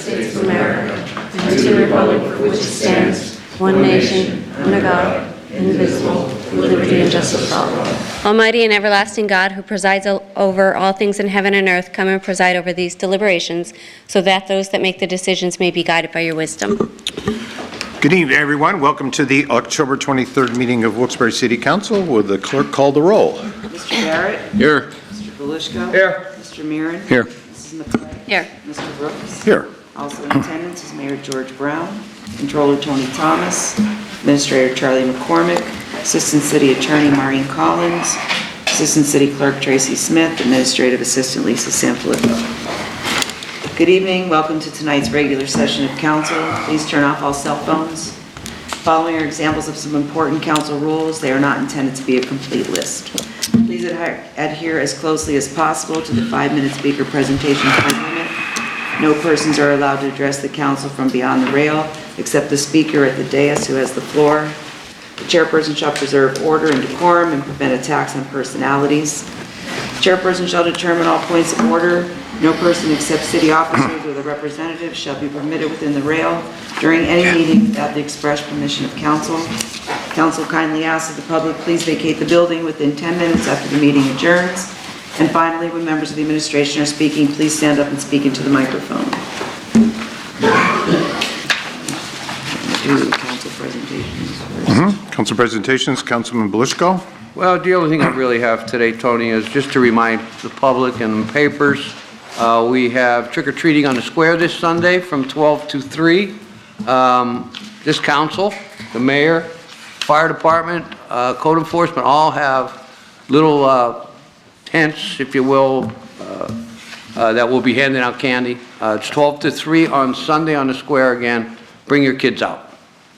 States of America and to the republic for which it stands, one nation, under God, indivisible, with liberty and justice for all. Almighty and everlasting God, who presides over all things in heaven and earth, come and preside over these deliberations, so that those that make the decisions may be guided by your wisdom. Good evening, everyone. Welcome to the October 23rd meeting of Wilkes-Barre City Council. Will the clerk call the roll? Mr. Barrett? Here. Mr. Belishko? Here. Mr. Mirren? Here. Mrs. McClay? Here. Mr. Brooks? Here. Also in attendance is Mayor George Brown, Controller Tony Thomas, Administrator Charlie McCormick, Assistant City Attorney Maureen Collins, Assistant City Clerk Tracy Smith, Administrative Assistant Lisa Sanfilippo. Good evening. Welcome to tonight's regular session of council. Please turn off all cell phones. Following are examples of some important council rules. They are not intended to be a complete list. Please adhere as closely as possible to the 5-minute speaker presentation time limit. No persons are allowed to address the council from beyond the rail, except the speaker at the dais who has the floor. The chairperson shall preserve order and decorum and prevent attacks on personalities. The chairperson shall determine all points of order. No person except city officers or the representatives shall be permitted within the rail during any meeting without the express permission of council. Council kindly asks that the public please vacate the building within 10 minutes after the meeting adjourns. And finally, when members of the administration are speaking, please stand up and speak into the microphone. Do council presentations first. Council presentations, Councilman Belishko. Well, the only thing I really have today, Tony, is just to remind the public and the papers, we have trick-or-treating on the square this Sunday from 12 to 3. This council, the mayor, fire department, code enforcement all have little tents, if you will, that will be handing out candy. It's 12 to 3 on Sunday on the square again. Bring your kids out.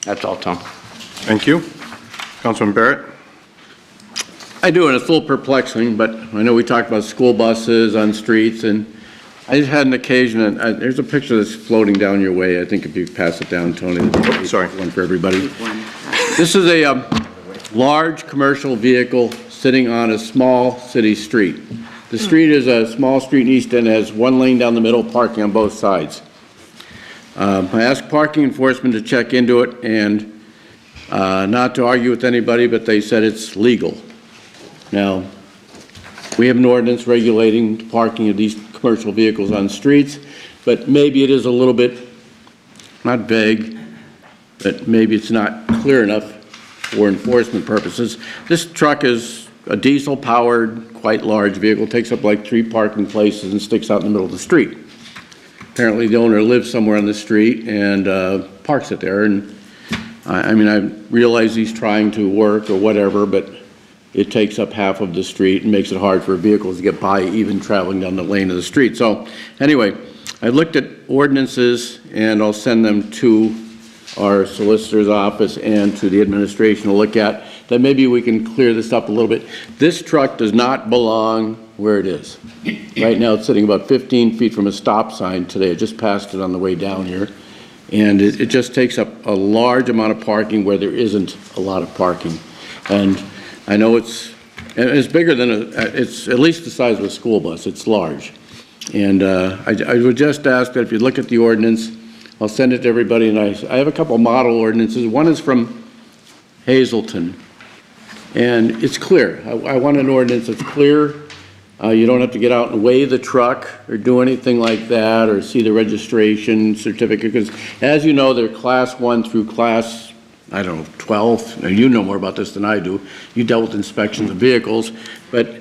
That's all, Tom. Thank you. Councilman Barrett. I do, and it's a little perplexing, but I know we talked about school buses on streets, and I just had an occasion, and there's a picture that's floating down your way. I think if you pass it down, Tony, Sorry. one for everybody. This is a large commercial vehicle sitting on a small city street. The street is a small street in East End, has one lane down the middle, parking on both sides. I asked parking enforcement to check into it, and not to argue with anybody, but they said it's legal. Now, we have an ordinance regulating parking of these commercial vehicles on streets, but maybe it is a little bit, not vague, but maybe it's not clear enough for enforcement purposes. This truck is a diesel-powered, quite large vehicle, takes up like 3 parking places and sticks out in the middle of the street. Apparently the owner lives somewhere on the street and parks it there, and I mean, I realize he's trying to work or whatever, but it takes up half of the street and makes it hard for vehicles to get by even traveling down the lane of the street. So anyway, I looked at ordinances and I'll send them to our solicitor's office and to the administration to look at, that maybe we can clear this up a little bit. This truck does not belong where it is. Right now it's sitting about 15 feet from a stop sign today. I just passed it on the way down here. And it just takes up a large amount of parking where there isn't a lot of parking. And I know it's bigger than it's at least the size of a school bus. It's large. And I would just ask that if you look at the ordinance, I'll send it to everybody. And I have a couple model ordinances. One is from Hazleton. And it's clear. I want an ordinance that's clear. You don't have to get out and weigh the truck or do anything like that or see the registration certificate, because as you know, they're class 1 through class, I don't know, 12. Now, you know more about this than I do. You dealt with inspections of vehicles, but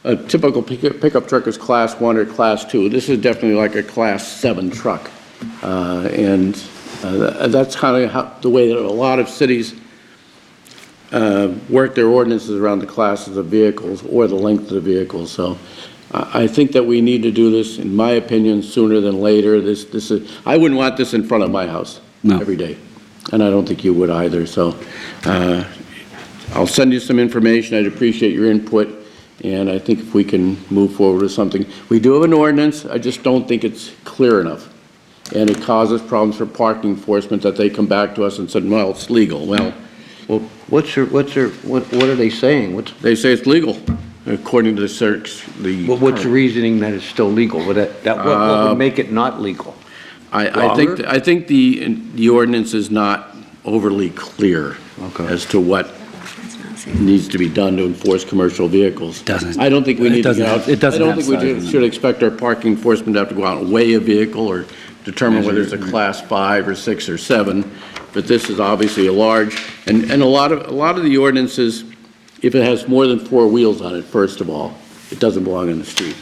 a typical pickup truck is class 1 or class 2. This is definitely like a class 7 truck. That's kind of the way that a lot of cities work their ordinances around the classes of vehicles or the length of the vehicles. So I think that we need to do this, in my opinion, sooner than later. I wouldn't want this in front of my house every day, and I don't think you would either. So I'll send you some information. I'd appreciate your input, and I think if we can move forward with something. We do have an ordinance. I just don't think it's clear enough, and it causes problems for parking enforcement that they come back to us and said, well, it's legal. Well, what are they saying? they say it's legal, according to the search. What's the reasoning that it's still legal? What would make it not legal? I think the ordinance is not overly clear as to what needs to be done to enforce commercial vehicles. Doesn't. I don't think we need to It doesn't go out. have- it doesn't I don't have think we size. should expect our parking enforcement to have to go out and weigh a vehicle or determine whether it's a class 5 or 6 or 7. But this is obviously a large, and a lot of the ordinances, if it has more than 4 wheels on it, first of all, it doesn't belong in the street.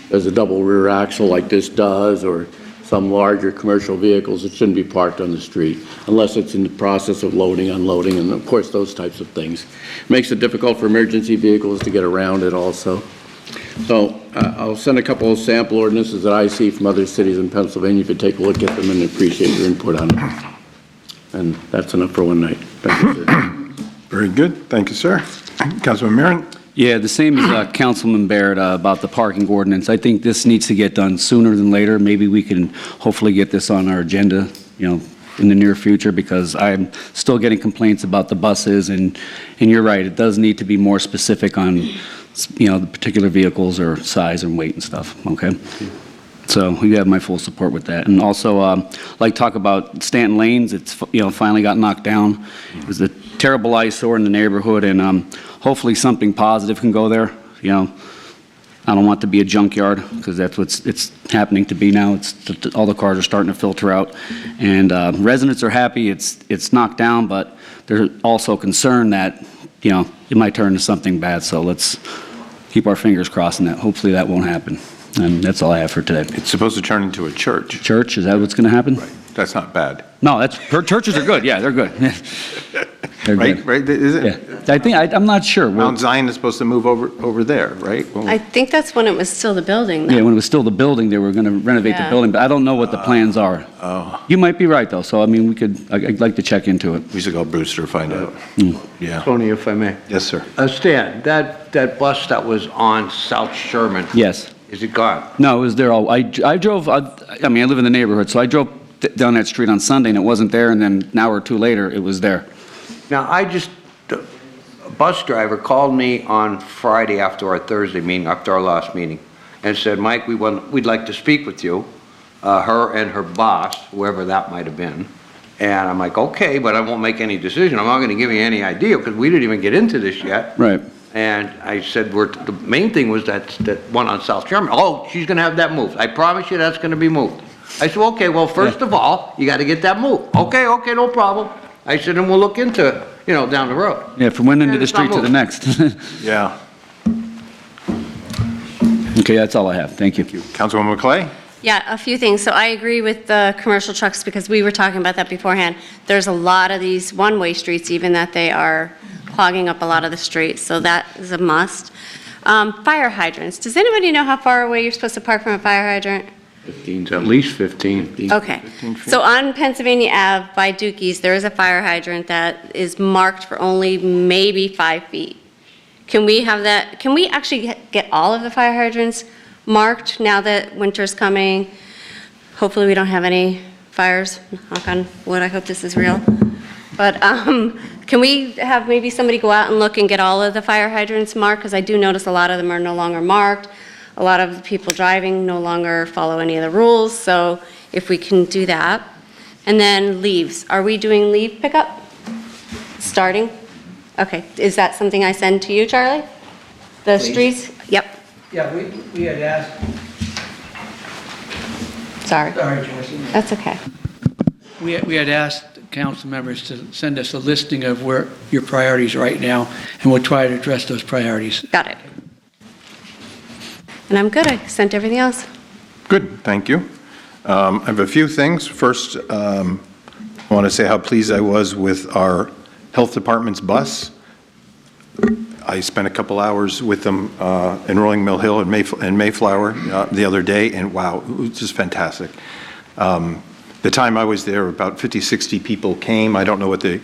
There's a double rear axle like this does, or some larger commercial vehicles, it shouldn't be parked on the street unless it's in the process of loading, unloading, and of course, those types of things. Makes it difficult for emergency vehicles to get around it also. So I'll send a couple of sample ordinances that I see from other cities in Pennsylvania if you take a look at them and appreciate your input on them. And that's enough for one night. Thank you, sir. Very good. Thank you, sir. Councilman Marin? Yeah, the same as Councilman Barrett about the parking ordinance. I think this needs to get done sooner than later. Maybe we can hopefully get this on our agenda, in the near future, because I'm still getting complaints about the buses, and you're right, it does need to be more specific on, the particular vehicles or size and weight and stuff, okay? So you have my full support with that. And also, talk about Stanton Lanes, it's, finally got knocked down. It was a terrible eyesore in the neighborhood, and hopefully something positive can go there, I don't want it to be a junkyard, because that's what it's happening to be now. All the cars are starting to filter out. And residents are happy it's knocked down, but they're also concerned that, it might turn into something bad. So let's keep our fingers crossed on that. Hopefully that won't happen. And that's all I have for today. It's supposed to turn into a church. Church, is that what's going to happen? Right. That's not bad. No, churches are good. Yeah, they're good. They're Right, good. right? Is it? Yeah. I'm not sure. Mount Zion is supposed to move over there, right? Well, I think that's when it was still the building, Yeah, though. when it was still the building, they were going to renovate the Yeah. building, but I don't know what the plans are. Oh. You might be right, though, so, I'd like to check into it. We should call Brewster to find out. Yeah. Tony, if I may. Yes, sir. Stan, that bus that was on South Sherman, Yes. is it gone? No, it was there all, I drove, I live in the neighborhood, so I drove down that street on Sunday, and it wasn't there, and then an hour or two later, it was there. Now, a bus driver called me on Friday after our Thursday meeting, after our last meeting, and said, Mike, we'd like to speak with you, her and her boss, whoever that might have been. And I'm like, okay, but I won't make any decision. I'm not going to give you any idea, because we didn't even get into this yet. Right. And I said, the main thing was that one on South Sherman. Oh, she's going to have that moved. I promise you that's going to be moved. I said, okay, well, first of all, you got to get that moved. Okay, no problem. I said, and we'll look into it, down the road. Yeah, from one end of the it's not street to the moving. next. Yeah. Okay, that's all I have. Thank you. Councilwoman McClay? Yeah, a few things. So I agree with the commercial trucks, because we were talking about that beforehand. There's a lot of these one-way streets, even that they are clogging up a lot of the streets, so that is a must. Fire hydrants. Does anybody know how far away you're supposed to park from a fire hydrant? 15, at least 15. Okay. So on Pennsylvania Ave by Dookies, there is a fire hydrant that is marked for only maybe 5 feet. Can we have that, can we actually get all of the fire hydrants marked now that winter's coming? Hopefully we don't have any fires, knock on wood, I hope this is real. But can we have maybe somebody go out and look and get all of the fire hydrants marked? Because I do notice a lot of them are no longer marked. A lot of the people driving no longer follow any of the rules, so if we can do that. And then leaves. Are we doing leave pickup? Starting? Okay, is that something I send to you, Charlie? The streets? Yep, Yeah, we had asked, sorry. sorry, Joyce. That's okay. We had asked council members to send us a listing of where your priorities are right now, and we'll try to address those priorities. Got it. And I'm good, I sent everything else. Good, thank you. I have a few things. First, I want to say how pleased I was with our health department's bus. I spent a couple hours with them in Rolling Mill Hill and Mayflower the other day, and wow, it was just fantastic. The time I was there, about 50, 60 people came. I don't know what the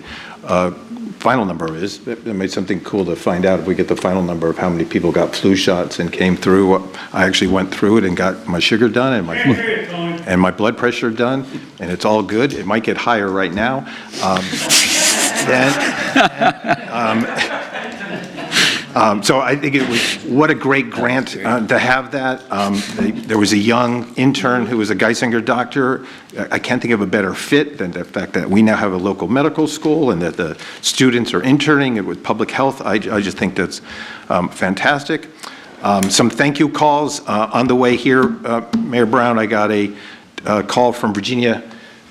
final number is. It made something cool to find out if we get the final number of how many people got flu shots and came through. I actually went through it and got my sugar done and my blood pressure done, and it's all good. It might get higher right now. So I think it was, what a great grant to have that. There was a young intern who was a Geisinger doctor. I can't think of a better fit than the fact that we now have a local medical school and that the students are interning with public health. I just think that's fantastic. Some thank you calls on the way here. Mayor Brown, I got a call from Virginia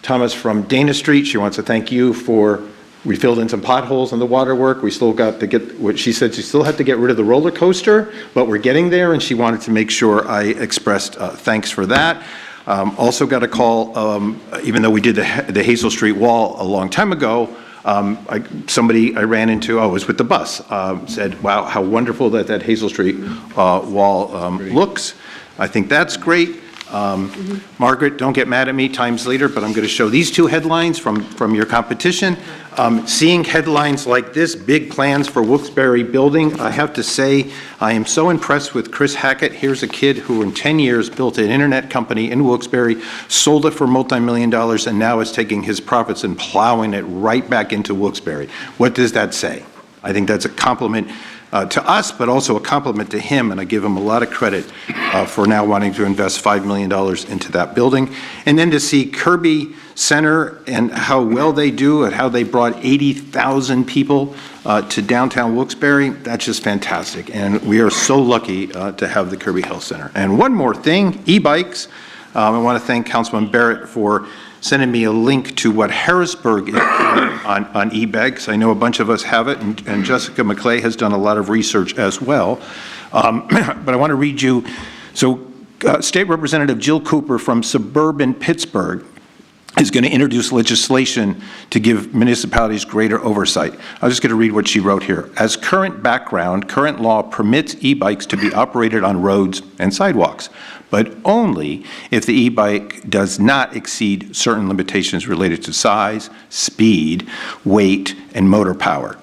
Thomas from Dana Street. She wants to thank you for, we filled in some potholes on the water work. We still got to get, what she said, she still had to get rid of the roller coaster, but we're getting there, and she wanted to make sure I expressed thanks for that. Also got a call, even though we did the Hazel Street wall a long time ago, somebody I ran into, it was with the bus, said, wow, how wonderful that Hazel Street wall looks. I think that's great. Margaret, don't get mad at me times later, but I'm going to show these two headlines from your competition. Seeing headlines like this, big plans for Wilkes-Barre building, I have to say, I am so impressed with Chris Hackett. Here's a kid who in 10 years built an internet company in Wilkes-Barre, sold it for multi-million dollars, and now is taking his profits and plowing it right back into Wilkes-Barre. What does that say? I think that's a compliment to us, but also a compliment to him, and I give him a lot of credit for now wanting to invest $5 million into that building. And then to see Kirby Center and how well they do and how they brought 80,000 people to downtown Wilkes-Barre, that's just fantastic. And we are so lucky to have the Kirby Health Center. And one more thing, e-bikes. I want to thank Councilman Barrett for sending me a link to what Harrisburg is doing on e-bikes. I know a bunch of us have it, and Jessica McClay has done a lot of research as well. But I want to read you, so State Representative Jill Cooper from suburban Pittsburgh is going to introduce legislation to give municipalities greater oversight. I'm just going to read what she wrote here. As current background, current law permits e-bikes to be operated on roads and sidewalks, but only if the e-bike does not exceed certain limitations related to size, speed, weight, and motor power.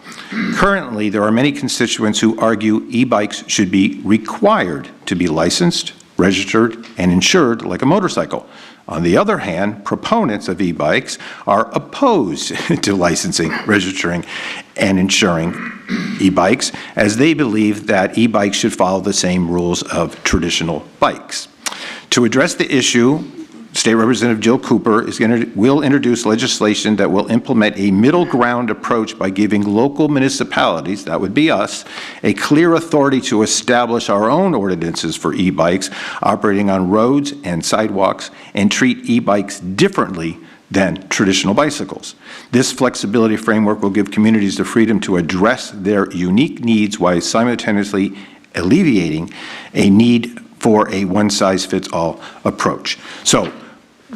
Currently, there are many constituents who argue e-bikes should be required to be licensed, registered, and insured like a motorcycle. On the other hand, proponents of e-bikes are opposed to licensing, registering, and insuring e-bikes, as they believe that e-bikes should follow the same rules of traditional bikes. To address the issue, State Representative Jill Cooper will introduce legislation that will implement a middle ground approach by giving local municipalities, that would be us, a clear authority to establish our own ordinances for e-bikes operating on roads and sidewalks and treat e-bikes differently than traditional bicycles. This flexibility framework will give communities the freedom to address their unique needs while simultaneously alleviating a need for a one-size-fits-all approach. So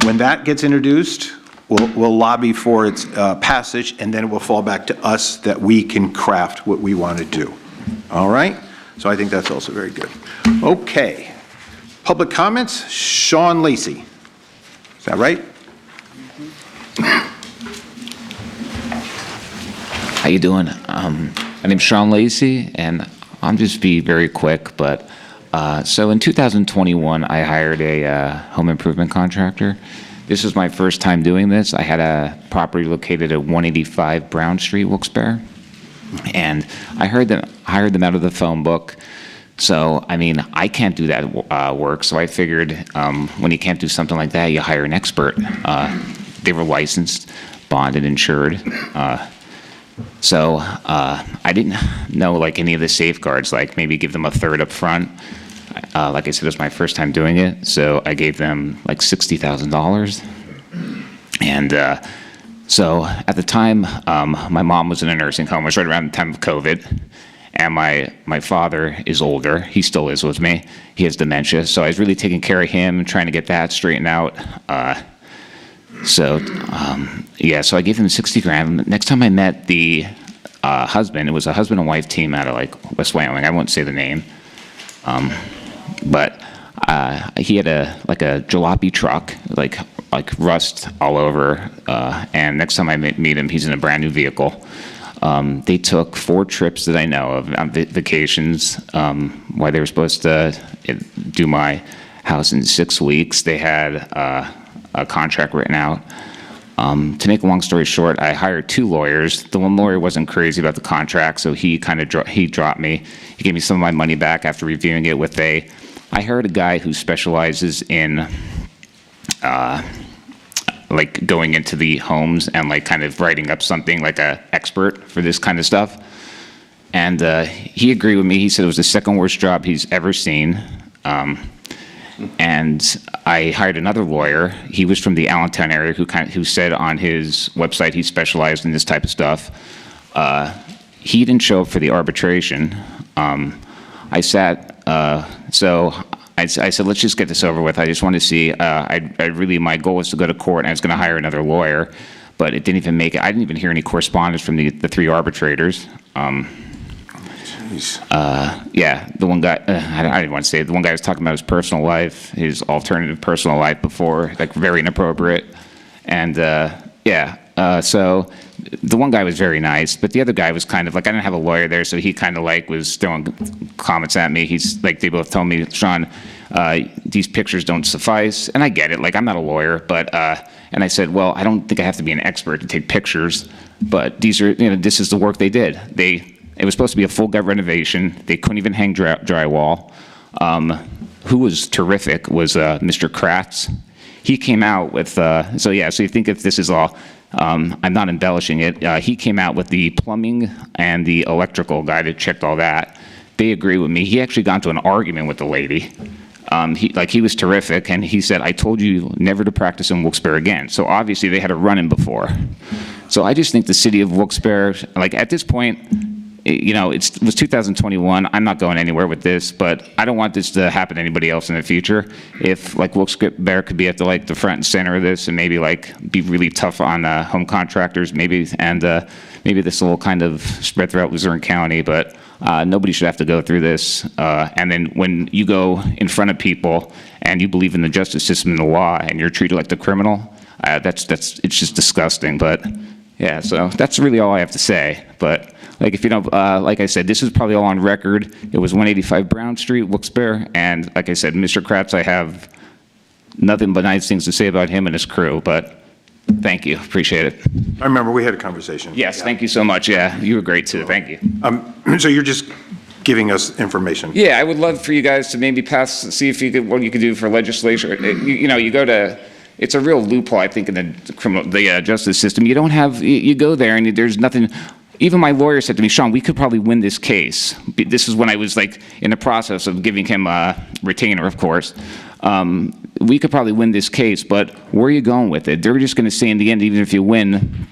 when that gets introduced, we'll lobby for its passage, and then it will fall back to us that we can craft what we want to do. All right? So I think that's also very good. Okay. Public comments? Sean Lacey. Is that right? How you doing? My name's Sean Lacey, and I'll just be very quick, but so in 2021, I hired a home improvement contractor. This was my first time doing this. I had a property located at 185 Brown Street, Wilkes-Barre, and I hired them out of the phone book. So, I mean, I can't do that work, so I figured when you can't do something like that, you hire an expert. They were licensed, bonded, insured. So I didn't know like any of the safeguards, like maybe give them a third up front. Like I said, it was my first time doing it, so I gave them like $60,000. And so at the time, my mom was in a nursing home. It was right around the time of COVID. And my father is older. He still is with me. He has dementia. So I was really taking care of him and trying to get that straightened out. So I gave him 60 grand. Next time I met the husband, it was a husband and wife team out of like West Wyoming. I won't say the name. But he had a jalopy truck, like rust all over. And next time I meet him, he's in a brand new vehicle. They took 4 trips that I know of on vacations. While they were supposed to do my house in 6 weeks, they had a contract written out. To make a long story short, I hired 2 lawyers. The one lawyer wasn't crazy about the contract, so he kind of he dropped me. He gave me some of my money back after reviewing it with I hired a guy who specializes in like going into the homes and like kind of writing up something like a expert for this kind of stuff. And he agreed with me. He said it was the second worst job he's ever seen. And I hired another lawyer. He was from the Allentown area who said on his website he specialized in this type of stuff. He didn't show up for the arbitration. I said, let's just get this over with. I just want to see, my goal was to go to court, and I was going to hire another lawyer, but it didn't even make it. I didn't even hear any correspondence from the 3 arbitrators. Yeah, the one guy, I didn't want to say it. The one guy was talking about his personal life, his alternative personal life before, like very inappropriate. And so the one guy was very nice, but the other guy was kind of like, I didn't have a lawyer there, so he kind of like was throwing comments at me. He's like, they both told me, Sean, these pictures don't suffice. And I get it, like I'm not a lawyer, but, and I said, well, I don't think I have to be an expert to take pictures, but these are, this is the work they did. It was supposed to be a full gut renovation. They couldn't even hang drywall. Who was terrific was Mr. Kratz. He came out with, so you think if this is all, I'm not embellishing it, he came out with the plumbing and the electrical guy that checked all that. They agree with me. He actually got into an argument with the lady. He was terrific, and he said, I told you never to practice in Wilkes-Barre again. So obviously they had a run-in before. So I just think the city of Wilkes-Barre, like at this point, it was 2021. I'm not going anywhere with this, but I don't want this to happen to anybody else in the future. If like Wilkes-Barre could be at the front and center of this, and maybe like be really tough on home contractors, maybe this will kind of spread throughout Luzerne County. But nobody should have to go through this. And then when you go in front of people and you believe in the justice system and the law, and you're treated like the criminal, it's just disgusting. But yeah, so that's really all I have to say. But like like I said, this is probably all on record. It was 185 Brown Street, Wilkes-Barre, and like I said, Mr. Kratz, I have nothing but nice things to say about him and his crew. But thank you, appreciate it. I remember we had a conversation. Yes, thank you so much. Yeah, you were great too. Thank you. So you're just giving us information? Yeah, I would love for you guys to maybe see if what you could do for legislation. You go to. It's a real loophole, I think, in the justice system. You don't have. You go there and there's nothing. Even my lawyer said to me, Sean, we could probably win this case. This is when I was like in the process of giving him a retainer, of course. We could probably win this case, but where are you going with it? They're just going to say in the end, even if you win,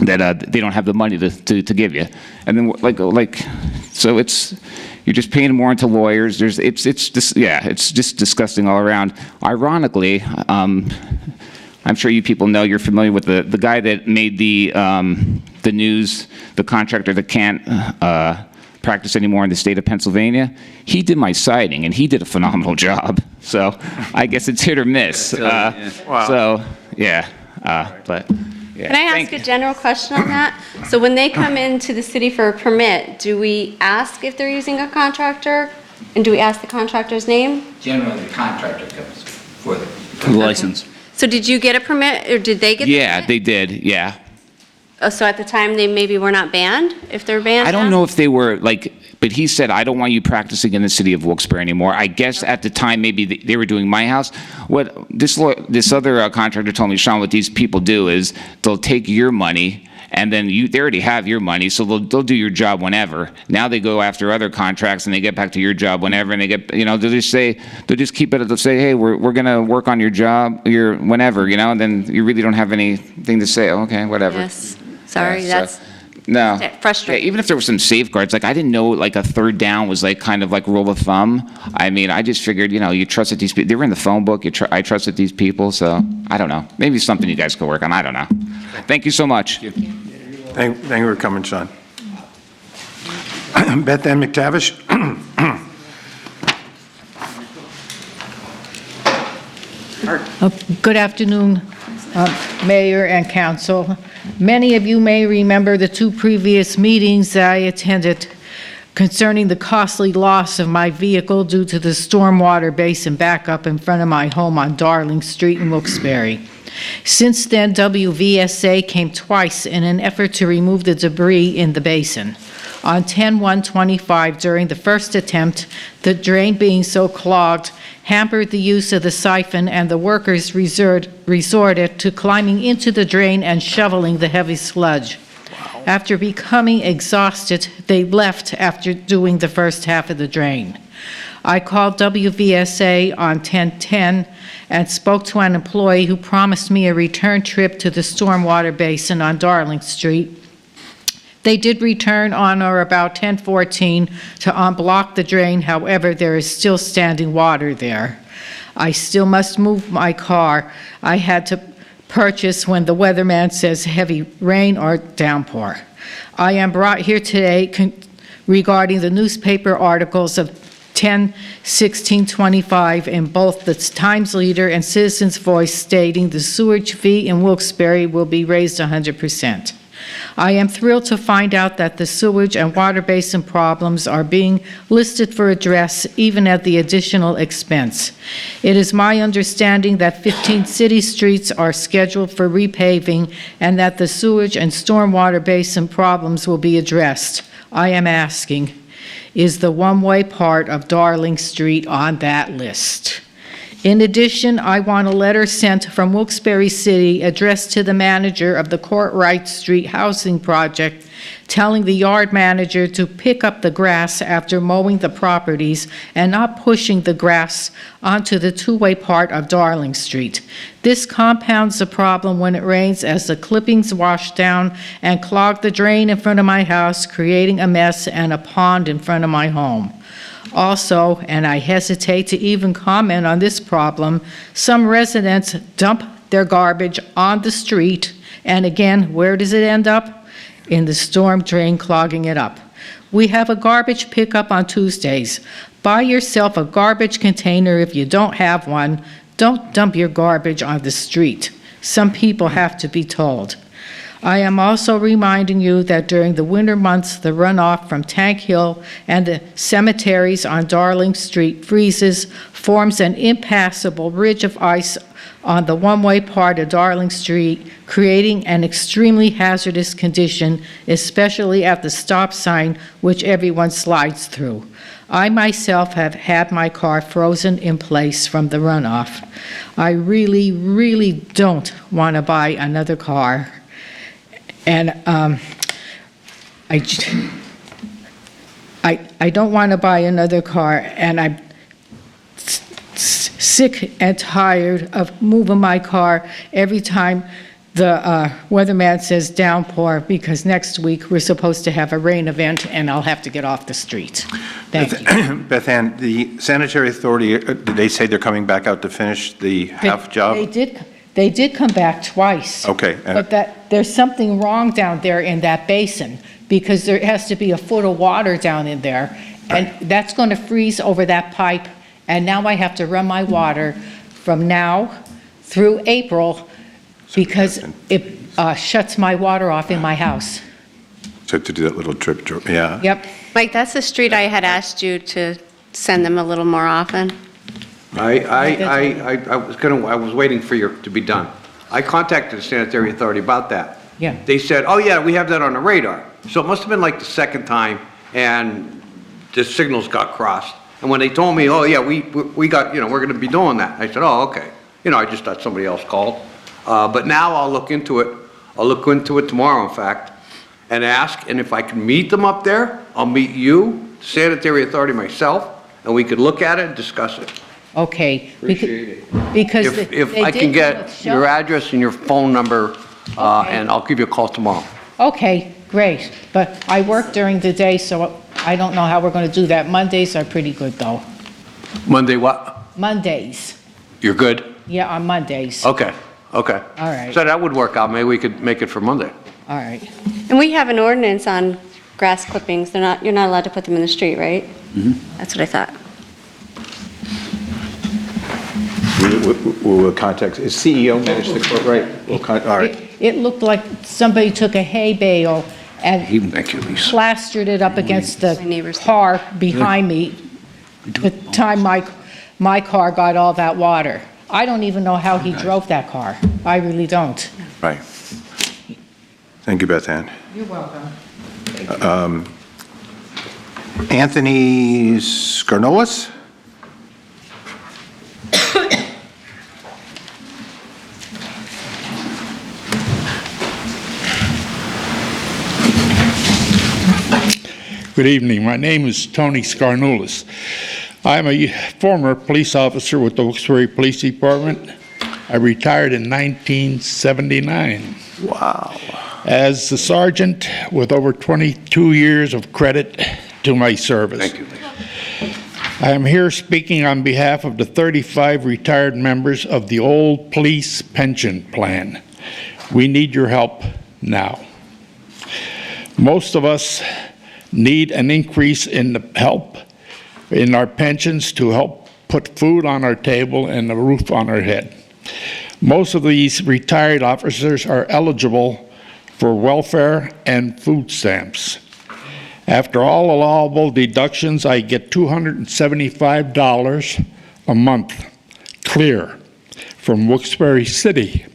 that they don't have the money to give you. And then so you're just paying more into lawyers. It's just disgusting all around. Ironically, I'm sure you people know, you're familiar with the guy that made the news, the contractor that can't practice anymore in the state of Pennsylvania. He did my siding, and he did a phenomenal job. So I guess it's hit or miss. Wow. So yeah, but. Yeah. Can I ask a general question on that? So when they come into the city for a permit, do we ask if they're using a contractor? And do we ask the contractor's name? Generally, the contractor comes for the For the license. So did you get a permit, or did they get the Yeah, permit? they did, yeah. Oh, so at the time, they maybe were not banned, if they're banned I don't now? know if they were, but he said, I don't want you practicing in the city of Wilkes-Barre anymore. I guess at the time, maybe they were doing my house. What this other contractor told me, Sean, what these people do is they'll take your money, and then they already have your money, so they'll do your job whenever. Now they go after other contracts, and they get back to your job whenever, and they get, they'll just keep it, they'll say, hey, we're gonna work on your job, whenever, and then you really don't have anything to say. Okay, whatever. Yes, sorry, Yeah, that's No. frustrating. Yeah, even if there were some safeguards, I didn't know a third down was kind of rule of thumb. I mean, I just figured, you trusted these people. They were in the phone book. I trusted these people, so I don't know. Maybe it's something you guys could work on. I don't know. Thank you so much. Thank you for coming, Sean. Beth Ann McTavish? Good afternoon, Mayor and Council. Many of you may remember the 2 previous meetings that I attended concerning the costly loss of my vehicle due to the stormwater basin backup in front of my home on Darling Street in Wilkes-Barre. Since then, WVSA came twice in an effort to remove the debris in the basin. On 10/1/25, during the first attempt, the drain being so clogged hampered the use of the siphon, and the workers resorted to climbing into the drain and shoveling the heavy sludge. After becoming exhausted, they left after doing the first half of the drain. I called WVSA on 10/10 and spoke to an employee who promised me a return trip to the stormwater basin on Darling Street. They did return on or about 10/14 to unblock the drain. However, there is still standing water there. I still must move my car. I had to purchase when the weatherman says heavy rain or downpour. I am brought here today regarding the newspaper articles of 10/16/25 in both the Times Leader and Citizens Voice stating the sewage fee in Wilkes-Barre will be raised 100%. I am thrilled to find out that the sewage and water basin problems are being listed for address even at the additional expense. It is my understanding that 15 city streets are scheduled for repaving and that the sewage and stormwater basin problems will be addressed. I am asking, is the one-way part of Darling Street on that list? In addition, I want a letter sent from Wilkes-Barre City addressed to the manager of the Courtright Street Housing Project, telling the yard manager to pick up the grass after mowing the properties and not pushing the grass onto the two-way part of Darling Street. This compounds the problem when it rains as the clippings wash down and clog the drain in front of my house, creating a mess and a pond in front of my home. Also, and I hesitate to even comment on this problem, some residents dump their garbage on the street, and again, where does it end up? In the storm drain, clogging it up. We have a garbage pickup on Tuesdays. Buy yourself a garbage container if you don't have one. Don't dump your garbage on the street. Some people have to be told. I am also reminding you that during the winter months, the runoff from Tank Hill and the cemeteries on Darling Street freezes, forms an impassable ridge of ice on the one-way part of Darling Street, creating an extremely hazardous condition, especially at the stop sign, which everyone slides through. I myself have had my car frozen in place from the runoff. I really, really don't want to buy another car. And I don't want to buy another car, and I'm sick and tired of moving my car every time the weatherman says downpour, because next week we're supposed to have a rain event, and I'll have to get off the street. Thank you. Beth Ann, the sanitary authority, did they say they're coming back out to finish the half job? They did come back twice. Okay. But there's something wrong down there in that basin, because there has to be a foot of water down in there, and that's going to freeze over that pipe, and now I have to run my water from now through April because it shuts my water off in my house. So to do that little trip, yeah. Yep. Mike, that's the street I had asked you to send them a little more often. I was waiting for you to be done. I contacted the sanitary authority about that. Yeah. They said, oh yeah, we have that on the radar. So it must have been like the second time, and the signals got crossed. And when they told me, oh yeah, we got, we're gonna be doing that, I said, oh, okay. I just thought somebody else called. But now I'll look into it. I'll look into it tomorrow, in fact, and ask, and if I can meet them up there, I'll meet you, sanitary authority, myself, and we could look at it and discuss it. Okay. Appreciate it. Because If I can get your address and your phone number, and I'll give you a call tomorrow. Okay, great. But I work during the day, so I don't know how we're going to do that. Mondays are pretty good, though. Monday what? Mondays. You're good? Yeah, on Mondays. Okay. All right. So that would work out. Maybe we could make it for Monday. All right. And we have an ordinance on grass clippings. You're not allowed to put them in the street, right? Mm-hmm. That's what I thought. We'll contact, is CEO managed the court, right? All right. It looked like somebody took a hay bale and plastered it up against My neighbor's- the car behind me the time my car got all that water. I don't even know how he drove that car. I really don't. Right. Thank you, Beth Ann. You're welcome. Anthony Skarnolis? Good evening. My name is Tony Skarnulis. I'm a former police officer with the Wilkes-Barre Police Department. I retired in 1979. Wow. As a sergeant with over 22 years of credit to my service. Thank you. I am here speaking on behalf of the 35 retired members of the old police pension plan. We need your help now. Most of us need an increase in the help in our pensions to help put food on our table and a roof on our head. Most of these retired officers are eligible for welfare and food stamps. After all allowable deductions, I get $275 a month clear from Wilkes-Barre City.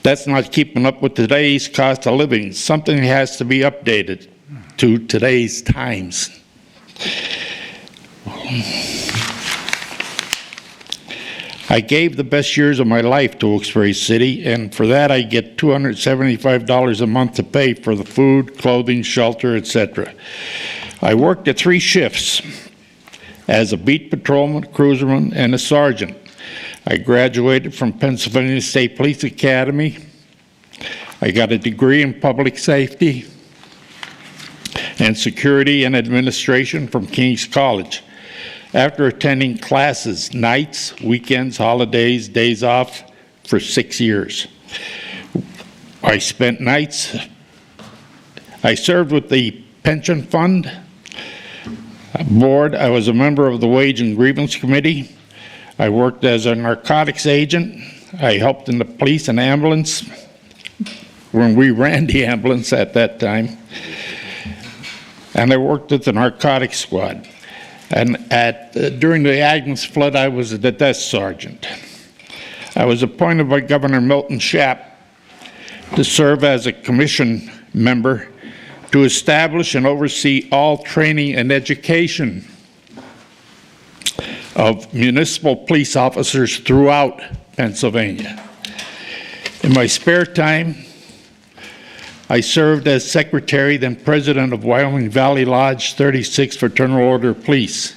That's not keeping up with today's cost of living. Something has to be updated to today's times. I gave the best years of my life to Wilkes-Barre City, and for that I get $275 a month to pay for the food, clothing, shelter, etc. I worked at 3 shifts as a beat patrolman, cruiserman, and a sergeant. I graduated from Pennsylvania State Police Academy. I got a degree in public safety and security and administration from King's College. After attending classes, nights, weekends, holidays, days off for 6 years. I spent nights. I served with the pension fund board. I was a member of the Wage and Grievance Committee. I worked as a narcotics agent. I helped in the police and ambulance when we ran the ambulance at that time. And I worked at the narcotics squad. And during the Agnes flood, I was the desk sergeant. I was appointed by Governor Milton Schaap to serve as a commission member to establish and oversee all training and education of municipal police officers throughout Pennsylvania. In my spare time, I served as secretary, then president of Wyoming Valley Lodge 36 Fraternal Order of Police.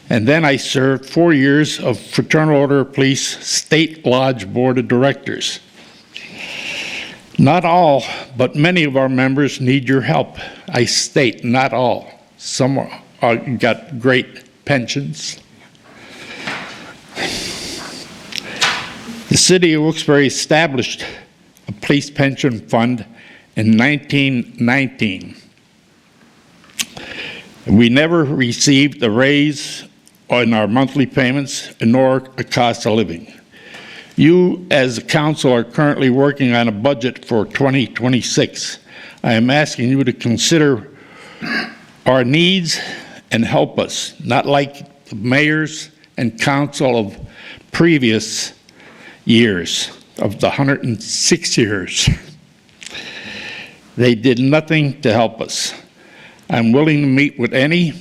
And then I served 4 years of Fraternal Order of Police State Lodge Board of Directors. Not all, but many of our members need your help. I state not all. Some got great pensions. The city of Wilkes-Barre established a police pension fund in 1919. We never received a raise in our monthly payments, nor a cost of living. You, as a council, are currently working on a budget for 2026. I am asking you to consider our needs and help us, not like the mayors and council of previous years, of the 106 years. They did nothing to help us. I'm willing to meet with any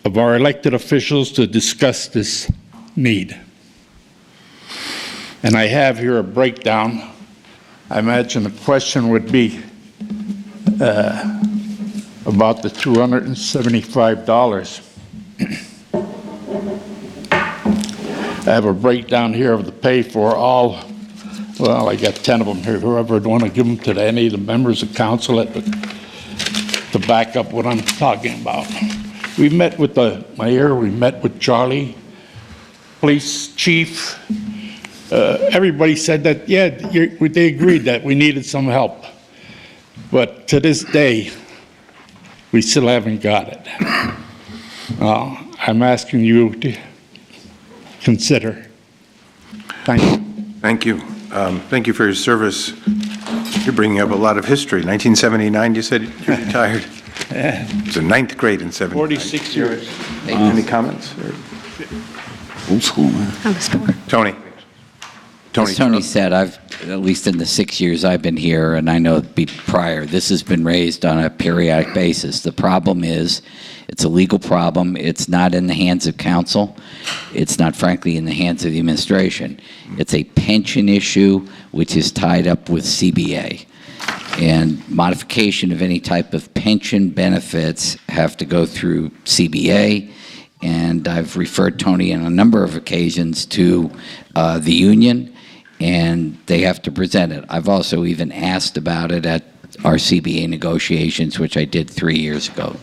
of our elected officials to discuss this need. And I have here a breakdown. I imagine the question would be about the $275. I have a breakdown here of the pay for all. Well, I got 10 of them here. Whoever would want to give them to any of the members of council to back up what I'm talking about. We met with the mayor, we met with Charlie, police chief. Everybody said that, yeah, they agreed that we needed some help. But to this day, we still haven't got it. I'm asking you to consider. Thank you. Thank you. Thank you for your service. You're bringing up a lot of history. 1979, you said you retired? Yeah. It was in 9th grade in 79. 46 years. Any comments? Old school, man. I'm a store. Tony. As Tony said, at least in the 6 years I've been here, and I know prior, this has been raised on a periodic basis. The problem is, it's a legal problem. It's not in the hands of council. It's not, frankly, in the hands of the administration. It's a pension issue which is tied up with CBA. And modification of any type of pension benefits have to go through CBA. And I've referred Tony on a number of occasions to the union, and they have to present it. I've also even asked about it at our CBA negotiations, which I did 3 years ago.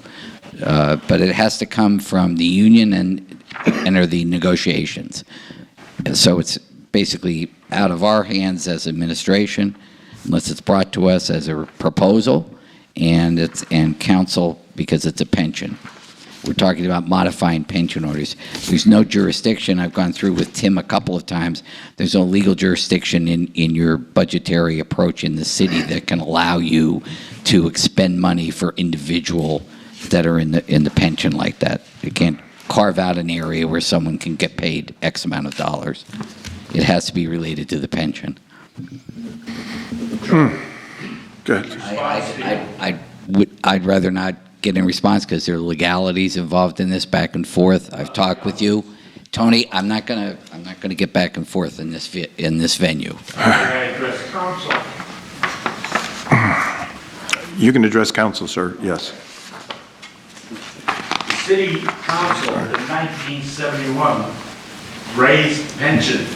But it has to come from the union and enter the negotiations. And so it's basically out of our hands as administration, unless it's brought to us as a proposal, and council, because it's a pension. We're talking about modifying pension orders. There's no jurisdiction. I've gone through with Tim a couple of times. There's no legal jurisdiction in your budgetary approach in the city that can allow you to expend money for individual that are in the pension like that. You can't carve out an area where someone can get paid X amount of dollars. It has to be related to the pension. Good. I'd rather not get in response because there are legalities involved in this back and forth. I've talked with you, Tony. I'm not gonna get back and forth in this venue. You can address council, sir. Yes. The city council in 1971 raised pension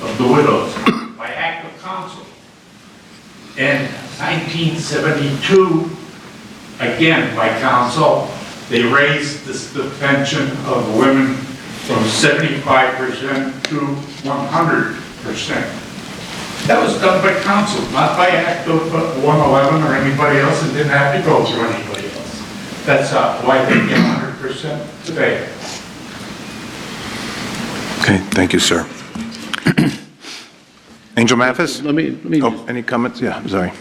of the widows by act of council. In 1972, again by council, they raised the pension of women from 75% to 100%. That was done by council, not by act of 111 or anybody else. It didn't have to go through anybody else. That's why they get 100% today. Okay, thank you, sir. Angel Mathis? Let me Oh, any comments? Yeah, sorry.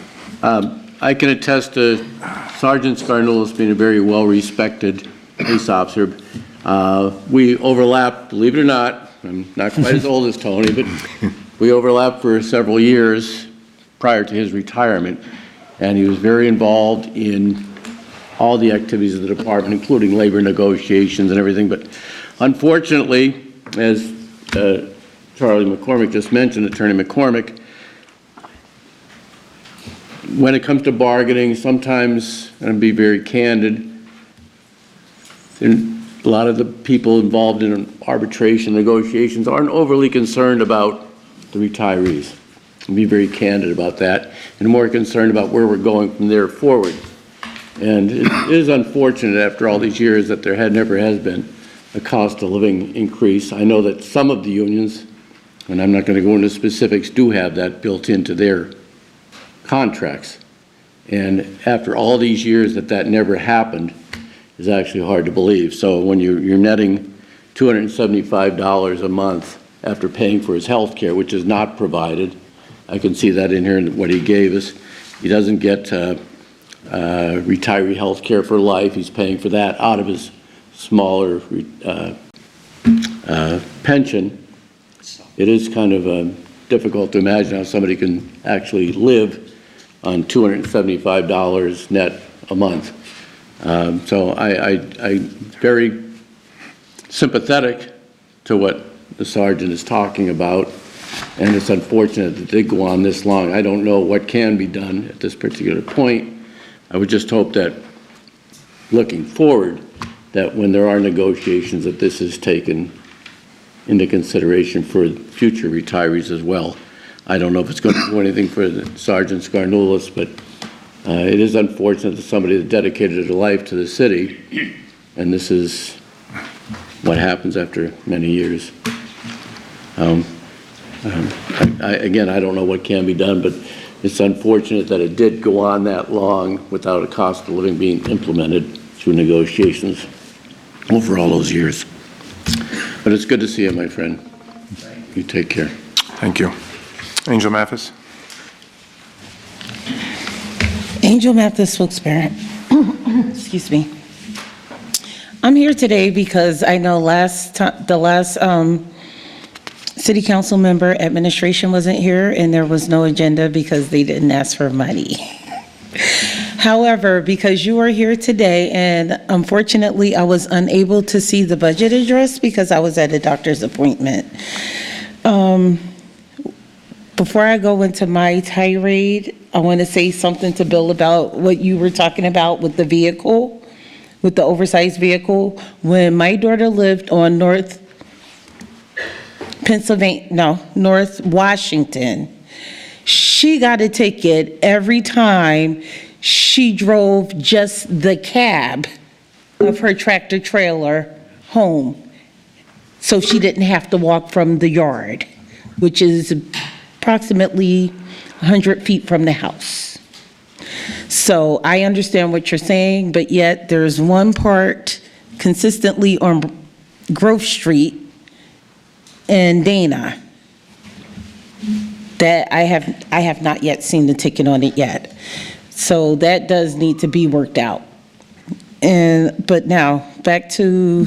I can attest to Sergeant Scarnullis being a very well-respected police officer. We overlapped, believe it or not, I'm not quite as old as Tony, but we overlapped for several years prior to his retirement, and he was very involved in all the activities of the department, including labor negotiations and everything. But unfortunately, as Charlie McCormick just mentioned, Attorney McCormick, when it comes to bargaining, sometimes, and I'll be very candid, and a lot of the people involved in arbitration negotiations aren't overly concerned about the retirees. I'll be very candid about that, and more concerned about where we're going from there forward. And it is unfortunate after all these years that there never has been a cost of living increase. I know that some of the unions, and I'm not going to go into specifics, do have that built into their contracts. And after all these years that never happened is actually hard to believe. So when you're netting $275 a month after paying for his health care, which is not provided, I can see that in here in what he gave us. He doesn't get retiree health care for life. He's paying for that out of his smaller pension. It is kind of difficult to imagine how somebody can actually live on $275 net a month. So I'm very sympathetic to what the sergeant is talking about, and it's unfortunate that they go on this long. I don't know what can be done at this particular point. I would just hope that, looking forward, that when there are negotiations, that this is taken into consideration for future retirees as well. I don't know if it's going to do anything for Sergeant Scarnullis, but it is unfortunate that somebody that dedicated their life to the city, and this is what happens after many years. Again, I don't know what can be done, but it's unfortunate that it did go on that long without a cost of living being implemented through negotiations over all those years. But it's good to see you, my friend. You take care. Thank you. Angel Mathis? Angel Mathis, Wilkes-Barre. Excuse me. I'm here today because I know the last City council member administration wasn't here, and there was no agenda because they didn't ask for money. However, because you are here today, and unfortunately, I was unable to see the budget address because I was at a doctor's appointment. Before I go into my tirade, I want to say something to Bill about what you were talking about with the vehicle, with the oversized vehicle. When my daughter lived on North Washington, she got a ticket every time she drove just the cab of her tractor trailer home. So she didn't have to walk from the yard, which is approximately 100 feet from the house. So I understand what you're saying, but yet there's one part consistently on Grove Street in Dana that I have not yet seen the ticket on it yet. So that does need to be worked out. But now, back to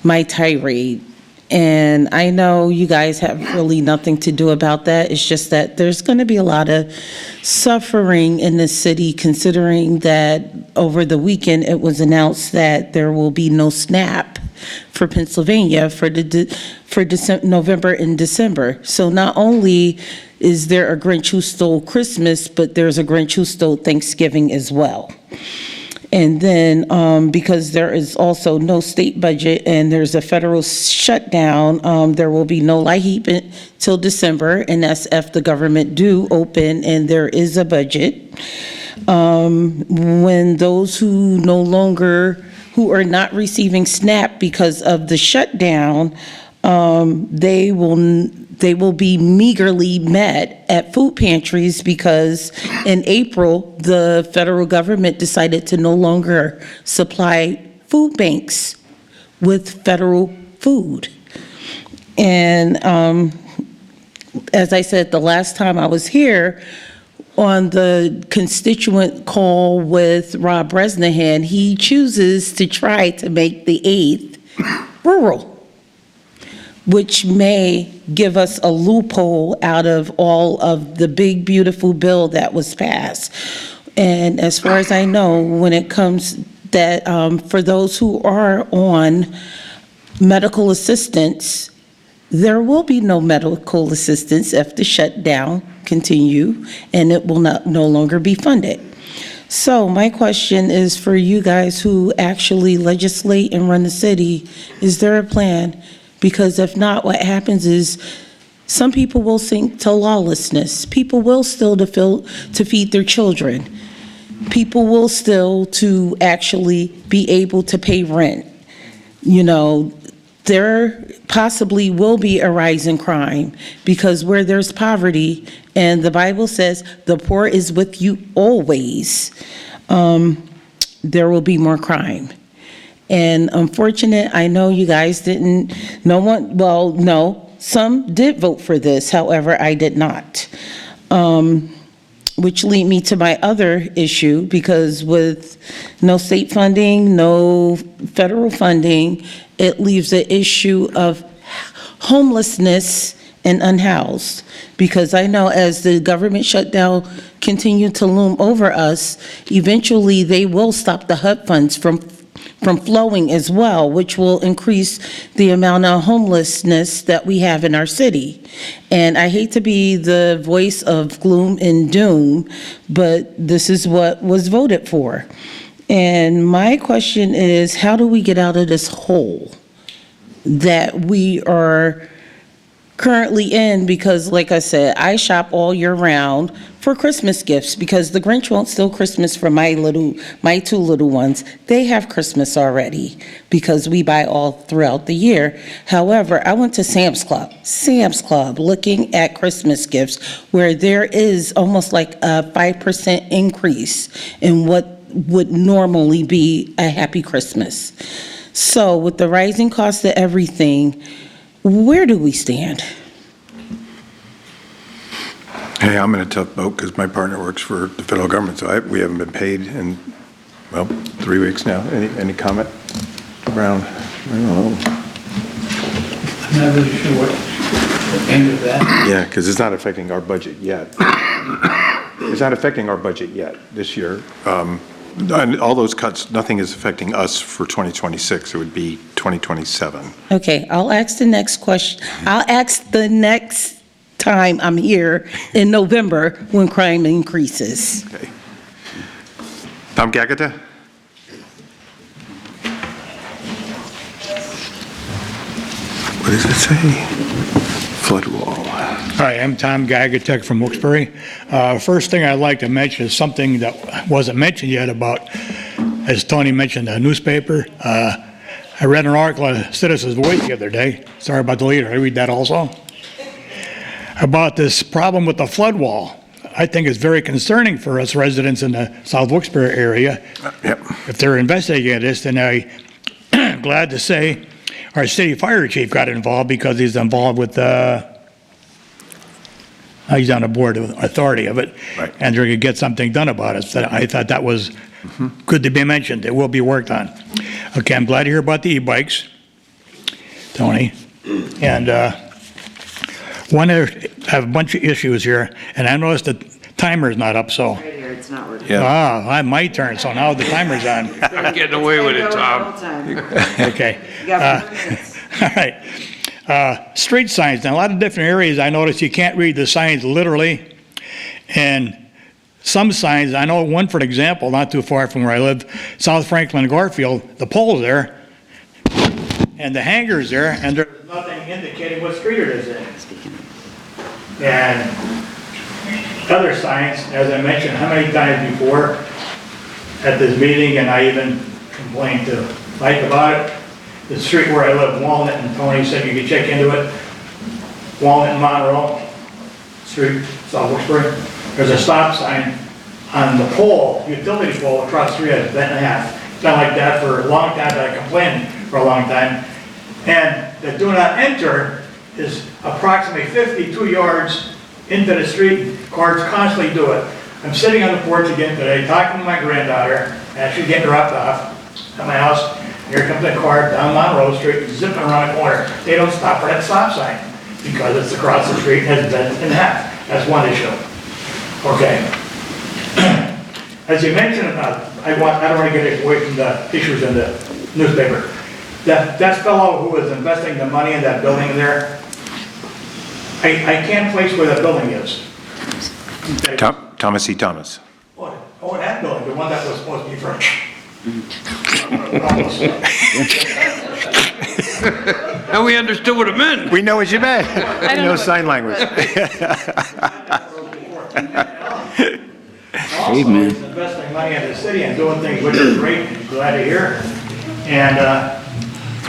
my tirade. And I know you guys have really nothing to do about that. It's just that there's going to be a lot of suffering in the city, considering that over the weekend it was announced that there will be no SNAP for Pennsylvania for November and December. So not only is there a Grinch who stole Christmas, but there's a Grinch who stole Thanksgiving as well. And then because there is also no state budget and there's a federal shutdown, there will be no light heat till December, and that's if the government do open and there is a budget. When those who are not receiving SNAP because of the shutdown, they will be meagerly met at food pantries because in April, the federal government decided to no longer supply food banks with federal food. And as I said, the last time I was here, on the constituent call with Rob Bresnahan, he chooses to try to make the 8th rural, which may give us a loophole out of all of the big, beautiful bill that was passed. And as far as I know, when it comes that for those who are on medical assistance, there will be no medical assistance if the shutdown continue, and it will no longer be funded. So my question is for you guys who actually legislate and run the city, is there a plan? Because if not, what happens is some people will sink to lawlessness. People will still to feed their children. People will still to actually be able to pay rent. You know, there possibly will be a rise in crime because where there's poverty, and the Bible says the poor is with you always, there will be more crime. And unfortunate, I know you guys didn't, some did vote for this, however, I did not. Which lead me to my other issue, because with no state funding, no federal funding, it leaves the issue of homelessness and unhoused. Because I know as the government shutdown continued to loom over us, eventually they will stop the HUD funds from flowing as well, which will increase the amount of homelessness that we have in our city. And I hate to be the voice of gloom and doom, but this is what was voted for. And my question is, how do we get out of this hole that we are currently in? Because like I said, I shop all year round for Christmas gifts because the Grinch won't steal Christmas from my two little ones. They have Christmas already because we buy all throughout the year. However, I went to Sam's Club looking at Christmas gifts where there is almost like a 5% increase in what would normally be a happy Christmas. So with the rising cost of everything, where do we stand? Hey, I'm in a tough boat because my partner works for the federal government, so we haven't been paid in, 3 weeks now. Any comment around? I don't know. I'm not really sure what End of that. Yeah, because it's not affecting our budget yet. It's not affecting our budget yet this year. And all those cuts, nothing is affecting us for 2026. It would be 2027. Okay, I'll ask the next question. I'll ask the next time I'm here in November when crime increases. Okay. Tom Gagata? What does it say? Flood wall. Hi, I'm Tom Gagatek from Wilkes-Barre. First thing I'd like to mention is something that wasn't mentioned yet about, as Tony mentioned, the newspaper. I read an article in Citizens Voice the other day. Sorry about the leader. I read that also. About this problem with the flood wall. I think it's very concerning for us residents in the South Wilkes-Barre area. Yep. If they're investigating this, then I'm glad to say our city fire chief got involved because he's involved with he's on the board of authority of it. Right. And they're going to get something done about it. So I thought that was good to be mentioned. It will be worked on. Okay, I'm glad to hear about the e-bikes, Tony. And I have a bunch of issues here, and I noticed the timer's not up, so. Right here, it's not working. Ah, my turn, so now the timer's on. I'm getting away with it, Tom. Okay. You got 4 minutes. All right. Street signs. Now, a lot of different areas, I noticed you can't read the signs literally. And some signs, I know one for an example, not too far from where I live, South Franklin and Garfield, the pole's there, and the hanger's there, and there's nothing indicating what street it is in. And other signs, as I mentioned how many times before at this meeting, and I even complained to Mike about it, the street where I live, Walnut, and Tony said you could check into it, Walnut and Monroe Street, South Wilkes-Barre. There's a stop sign on the pole, utility pole across the street, it's bent in half. It's been like that for a long time, I complained for a long time. And the do not enter is approximately 52 yards into the street. Cars constantly do it. I'm sitting on the porch again today, talking to my granddaughter, and she's getting dropped off at my house. Here comes a car down Monroe Street, zipping around the corner. They don't stop for that stop sign because it's across the street and has been in half. That's one issue. Okay. As you mentioned, I don't want to get away from the issues in the newspaper. That fellow who was investing the money in that building there, I can't place where that building is. Thomas E. Thomas. Oh, that building, the one that was supposed to be for. And we understood what it meant. We know what you meant. don't No know sign language. Also, he's investing money in the city and doing things which is great, and glad to hear. And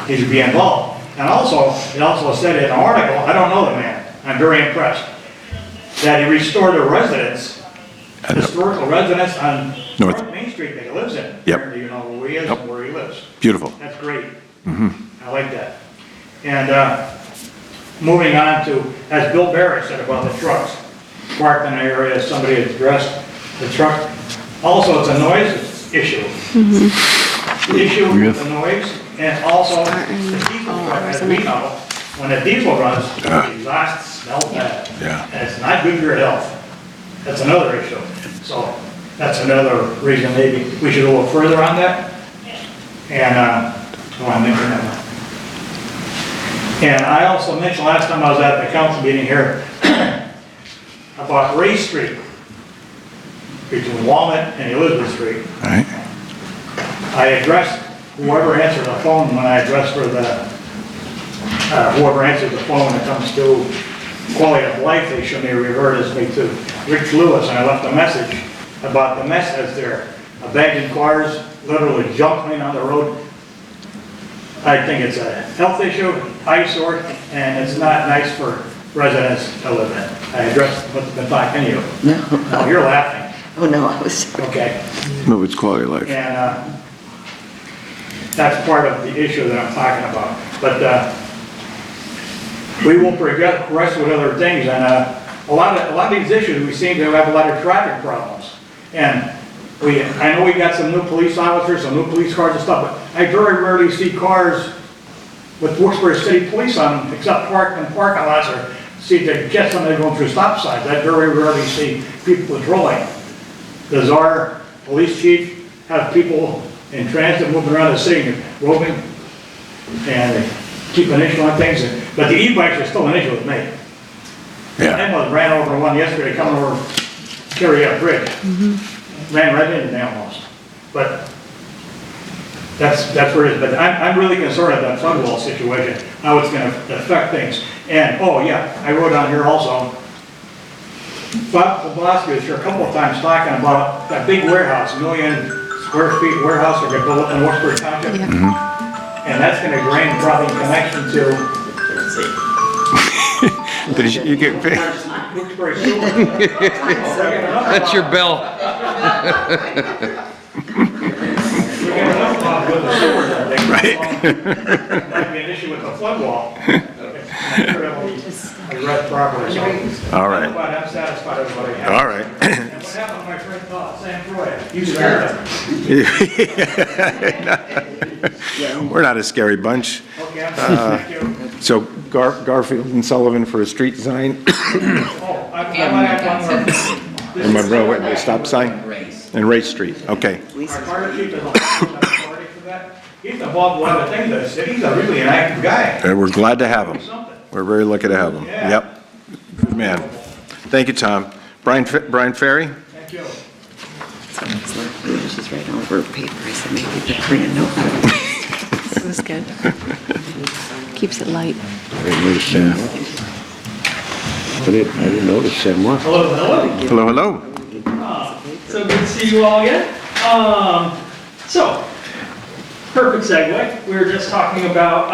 he should be involved. And also, it also said in an article, I don't know the man, I'm very impressed, that he restored a residence, historical residence on North Main Street that he lives in. Yep. Apparently you know who he is and where he lives. Beautiful. That's great. I like that. And moving on to, as Bill Barrett said about the trucks, parked in the area, somebody has addressed the truck. Also, it's a noise issue. Issue with the noise, and also the diesel truck, as we know, when a diesel runs, the exhaust smells bad. Yeah. And it's not good for your health. That's another issue. So that's another reason maybe we should go a little further on that. And I want to mention that one. And I also mentioned last time I was at the council meeting here about Ray Street between Walnut and Elizabeth Street. All right. I addressed whoever answered the phone when I addressed for the, whoever answers the phone when it comes to quality of life, they should may revert me to Rich Lewis, and I left a message about the mess that's there. Abandoned cars, literally jumping on the road. I think it's a health issue, eyesore, and it's not nice for residents to live in. I addressed what's been talking to you. No. Oh, you're laughing. Oh, no, I was. Okay. No, it's quality of life. And that's part of the issue that I'm talking about. But we will progress with other things. And a lot of these issues, we seem to have a lot of traffic problems. And I know we got some new police officers, some new police cars and stuff, but I very rarely see cars with Wilkes-Barre City Police on them, except parked in parking lots or see, to catch somebody going through stop signs, I very rarely see people patrolling. Does our police chief have people in transit moving around the city, roving, and keep an issue on things? But the e-bikes are still an issue with me. Yeah. I ran over one yesterday coming over Carrier Bridge. Ran right into me almost. But that's where it is. But I'm really concerned about that flood wall situation, how it's going to affect things. And, oh yeah, I wrote on here also, Bob Poblaski was here a couple of times talking about that big warehouse, 1 million square feet warehouse they're going to build in Wilkes-Barre Township. And that's going to drain probably connection to, Did you get paid? Wilkes-Barre sewer. That's your bell. We got enough problem with the sewers, I think. Right. Might be an issue with the flood wall. I read properly, so. All right. But I'm satisfied with what I have. All right. And what happened to my friend Sam Troy? You scared him. We're not a scary bunch. Okay, I'm sorry, thank you. So Garfield and Sullivan for a street sign, Oh, I might have one more. and Monroe, what, the stop sign? And Race Street, okay. Our fire chief is on authority for that. He's involved with other things in the city. He's a really an active guy. And we're glad to have him. Something. We're very lucky to have him. Yeah. Yep. Good man. Thank you, Tom. Brian Ferry? Thank you. Just write over paper, I said maybe just bring a note. This is good. Keeps it light. I didn't notice Sam Moore. Hello, hello. Hello, hello. So good to see you all again. So, perfect segue. We were just talking about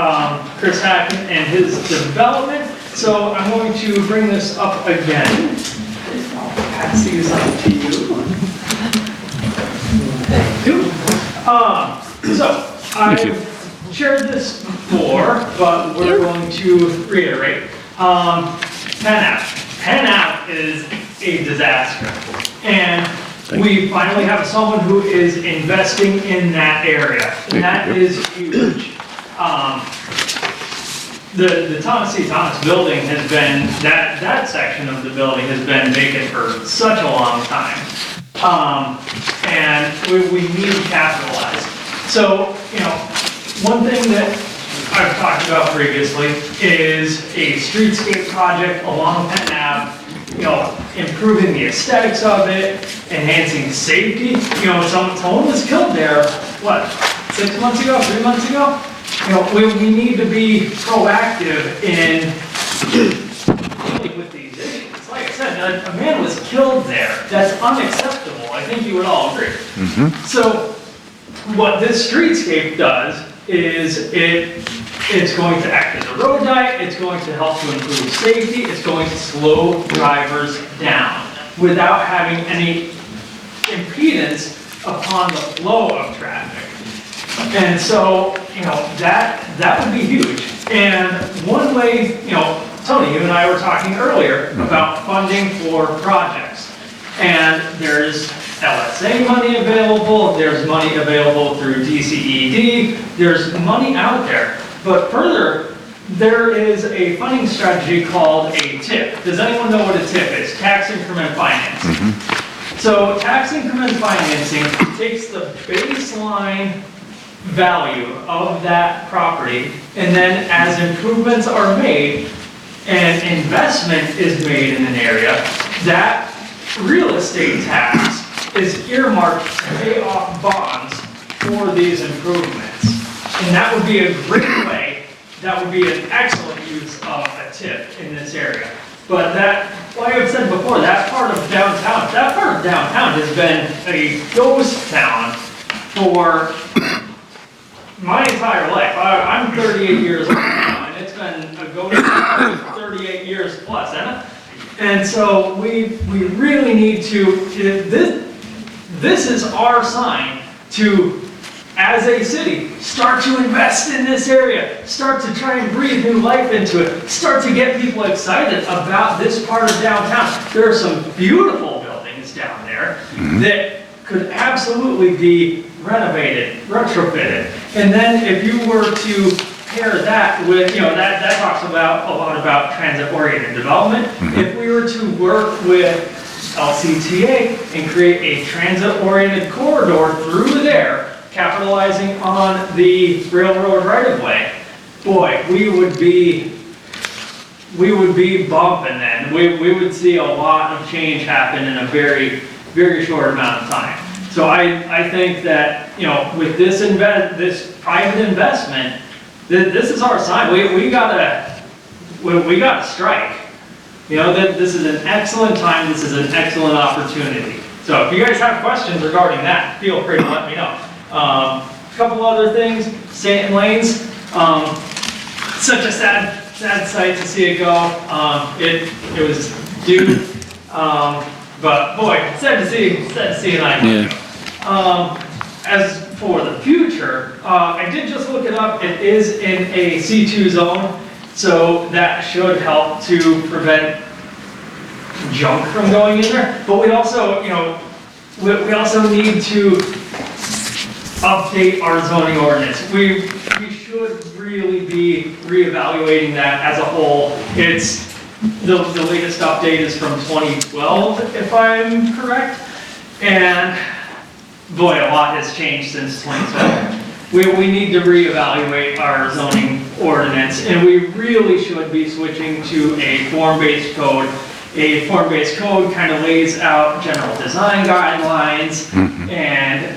Chris Hacken and his development. So I'm going to bring this up again. I'll pass these on to you. So I've shared this before, but we're going to reiterate. Penn Ave is a disaster. And we finally have someone who is investing in that area, and that is huge. The Thomas C. Thomas building has been, that section of the building has been vacant for such a long time. And we need to capitalize. So, you know, one thing that I've talked about previously is a streetscape project along Penn Ave, you know, improving the aesthetics of it, enhancing safety. You know, someone was killed there, what, 6 months ago, 3 months ago? You know, we need to be proactive in dealing with these issues. Like I said, a man was killed there. That's unacceptable. I think you would all agree. So what this streetscape does is it's going to act as a road diet, it's going to help to improve safety, it's going to slow drivers down without having any impedance upon the flow of traffic. And so, you know, that would be huge. And one way, you know, Tony, you and I were talking earlier about funding for projects. And there's LSA money available, there's money available through DCED, there's money out there. But further, there is a funding strategy called a TIP. Does anyone know what a TIP is? Tax increment financing. So tax increment financing takes the baseline value of that property, and then as improvements are made and investment is made in an area, that real estate tax is earmarked to pay off bonds for these improvements. And that would be a great way, that would be an excellent use of a TIP in this area. But that, like I've said before, that part of downtown has been a ghost town for my entire life. I'm 38 years old now, and it's been a ghost town for 38 years plus, hasn't it? And so we really need to, this is our sign to, as a city, start to invest in this area, start to try and breathe new life into it, start to get people excited about this part of downtown. There are some beautiful buildings down there that could absolutely be renovated, retrofitted. And then if you were to pair that with, that talks about, a lot about transit-oriented development. If we were to work with LCTA and create a transit-oriented corridor through there, capitalizing on the railroad right-of-way, boy, we would be bumping then. We would see a lot of change happen in a very, very short amount of time. So I think that, with this private investment, this is our sign. We gotta strike. This is an excellent time. This is an excellent opportunity. So if you guys have questions regarding that, feel free to let me know. A couple other things, Stanton Lanes, such a sad sight to see it go. It was due, but boy, sad to see an item. As for the future, I did just look it up. It is in a C2 zone, so that should help to prevent junk from going in there. But we also, we also need to update our zoning ordinance. We should really be reevaluating that as a whole. It's the latest update is from 2012, if I'm correct, and boy, a lot has changed since 2012. We need to reevaluate our zoning ordinance, and we really should be switching to a form-based code. A form-based code kind of lays out general design guidelines, and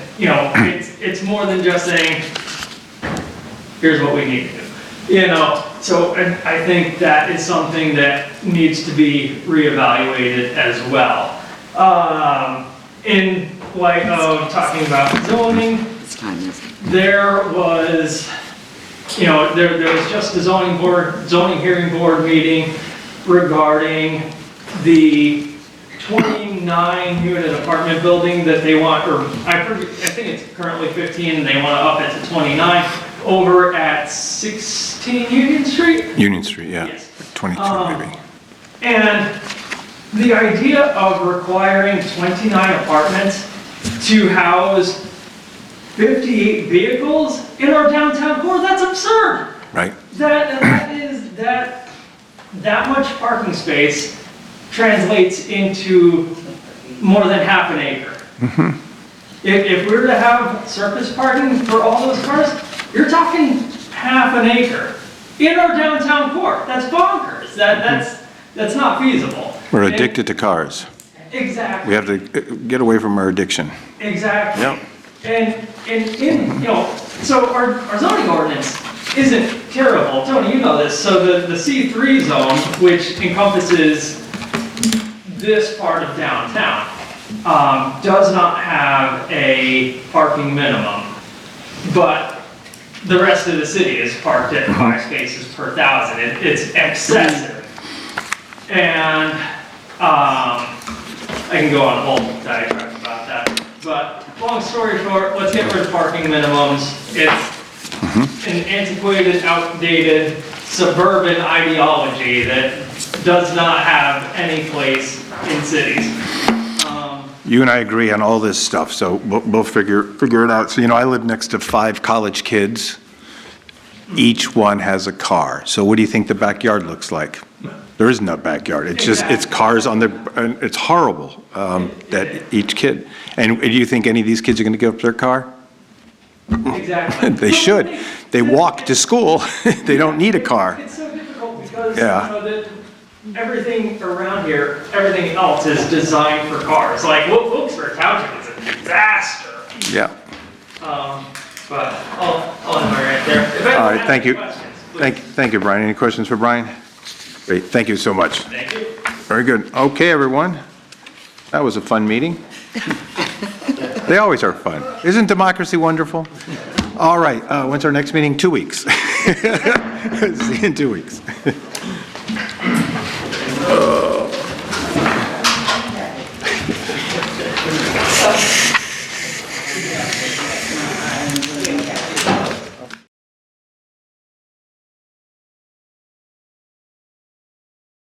it's more than just saying, here's what we need to do. So I think that is something that needs to be reevaluated as well. In light of talking about zoning, there was just a zoning hearing board meeting regarding the 29 unit apartment building that they want, or I think it's currently 15 and they want to up it to 29 over at 16 Union Street? Union Street, yeah. Yes. 22 maybe. And the idea of requiring 29 apartments to house 58 vehicles in our downtown core, that's absurd. Right. That much parking space translates into more than half an acre. If we were to have surface parking for all those cars, you're talking half an acre in our downtown core. That's bonkers. That's not feasible. We're addicted to cars. Exactly. We have to get away from our addiction. Exactly. Yep. And so our zoning ordinance isn't terrible. Tony, you know this. So the C3 zone, which encompasses this part of downtown, does not have a parking minimum, but the rest of the city is parked at 5 spaces per 1,000. It's excessive. And I can go on a whole diatribe about that. But long story short, let's get rid of parking minimums. It's an antiquated, outdated, suburban ideology that does not have any place in cities. You and I agree on all this stuff, so we'll figure it out. So, I live next to 5 college kids. Each one has a car. So what do you think the backyard looks like? There isn't a backyard. It's just, it's cars on their, and it's horrible, that each kid. And do you think any of these kids are going to give up their car? Exactly. They should. They walk to school. They don't need a car. It's so difficult because Yeah. everything around here, everything else is designed for cars. Like Wilkes-Barre Township is a disaster. Yeah. But I'll end my rant there. If anyone All right, has thank any you. questions, please. Thank you, Brian. Any questions for Brian? Great, thank you so much. Thank you. Very good. Okay, everyone. That was a fun meeting. They always are fun. Isn't democracy wonderful? All right, when's our next meeting? 2 weeks. See you in 2 weeks.